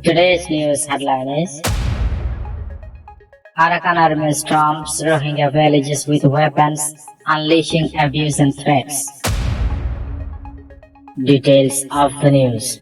Today's news headline is Arakan army storms Rohingya villages with weapons, unleashing abuse and threats. Details of the news.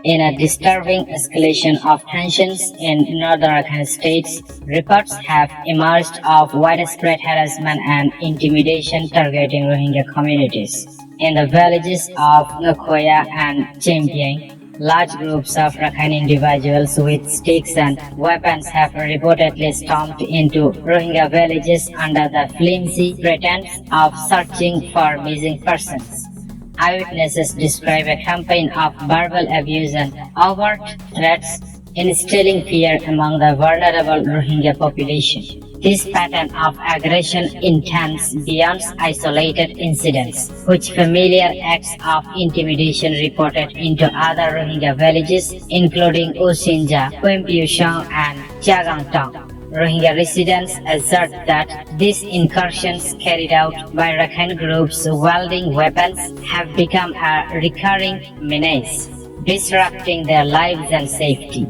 In a disturbing escalation of tensions in northern Rakhine states, reports have emerged of widespread harassment and intimidation targeting Rohingya communities. In the villages of Ngakhoya and Chempiang, large groups of Rakhine individuals with sticks and weapons have reportedly stormed into Rohingya villages under the flimsy pretense of searching for missing persons. Eyewitnesses describe a campaign of verbal abuse and overt threats, instilling fear among the vulnerable Rohingya population. This pattern of aggression intends beyond isolated incidents, which familiar acts of intimidation reported into other Rohingya villages, including Usinja, Kwempyushang, and Chagangtong. Rohingya residents assert that these incursions carried out by Rakhine groups wielding weapons have become a recurring menace, disrupting their lives and safety.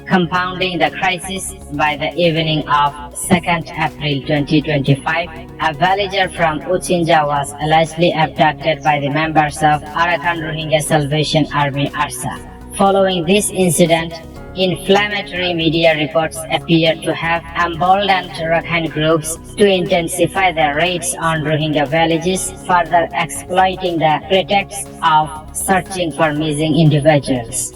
Compounding the crisis, by the evening of 2nd April 2025, a villager from Uchinja was allegedly abducted by the members of Arakan Rohingya Salvation Army (ARSA). Following this incident, inflammatory media reports appear to have emboldened Rakhine groups to intensify their raids on Rohingya villages, further exploiting the pretext of searching for missing individuals.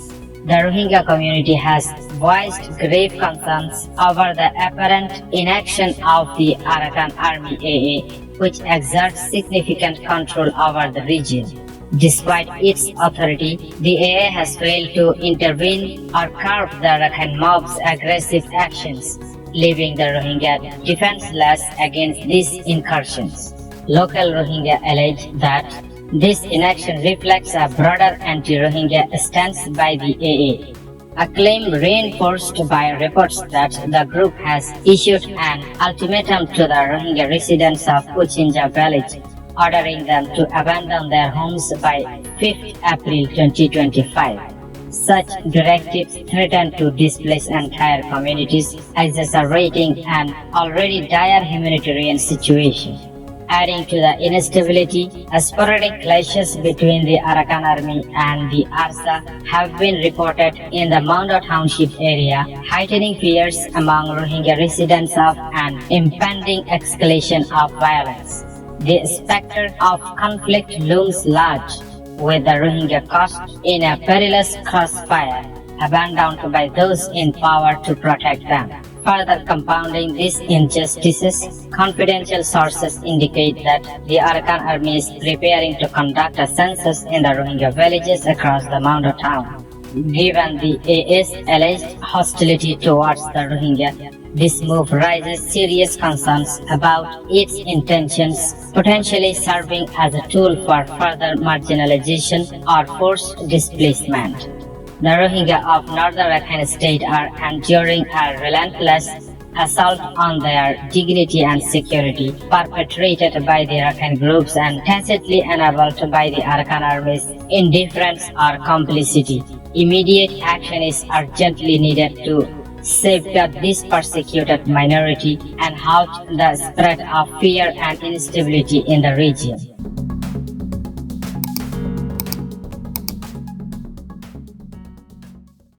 The Rohingya community has voiced grave concerns over the apparent inaction of the Arakan Army AA, which exerts significant control over the region. Despite its authority, the AA has failed to intervene or curb the Rakhine mob's aggressive actions, leaving the Rohingya defenseless against these incursions. Local Rohingya allege that this inaction reflects a broader anti-Rohingya stance by the AA, a claim reinforced by reports that the group has issued an ultimatum to the Rohingya residents of Uchinja village, ordering them to abandon their homes by 5th April 2025. Such directives threaten to displace entire communities, exacerbating an already dire humanitarian situation. Adding to the instability, sporadic clashes between the Arakan army and the ARSA have been reported in the Maundo Township area, heightening fears among Rohingya residents of an impending escalation of violence. The specter of conflict looms large, with the Rohingya caught in a perilous crossfire, abandoned by those in power to protect them. Further compounding these injustices, confidential sources indicate that the Arakan army is preparing to conduct a census in the Rohingya villages across the Maundo town. Given the AA's alleged hostility towards the Rohingya, this move raises serious concerns about its intentions, potentially serving as a tool for further marginalization or forced displacement. The Rohingya of northern Rakhine state are enduring a relentless assault on their dignity and security, perpetrated by the Rakhine groups and tacitly enabled by the Arakan army's indifference or complicity. Immediate action is urgently needed to safeguard this persecuted minority and halt the spread of fear and instability in the region.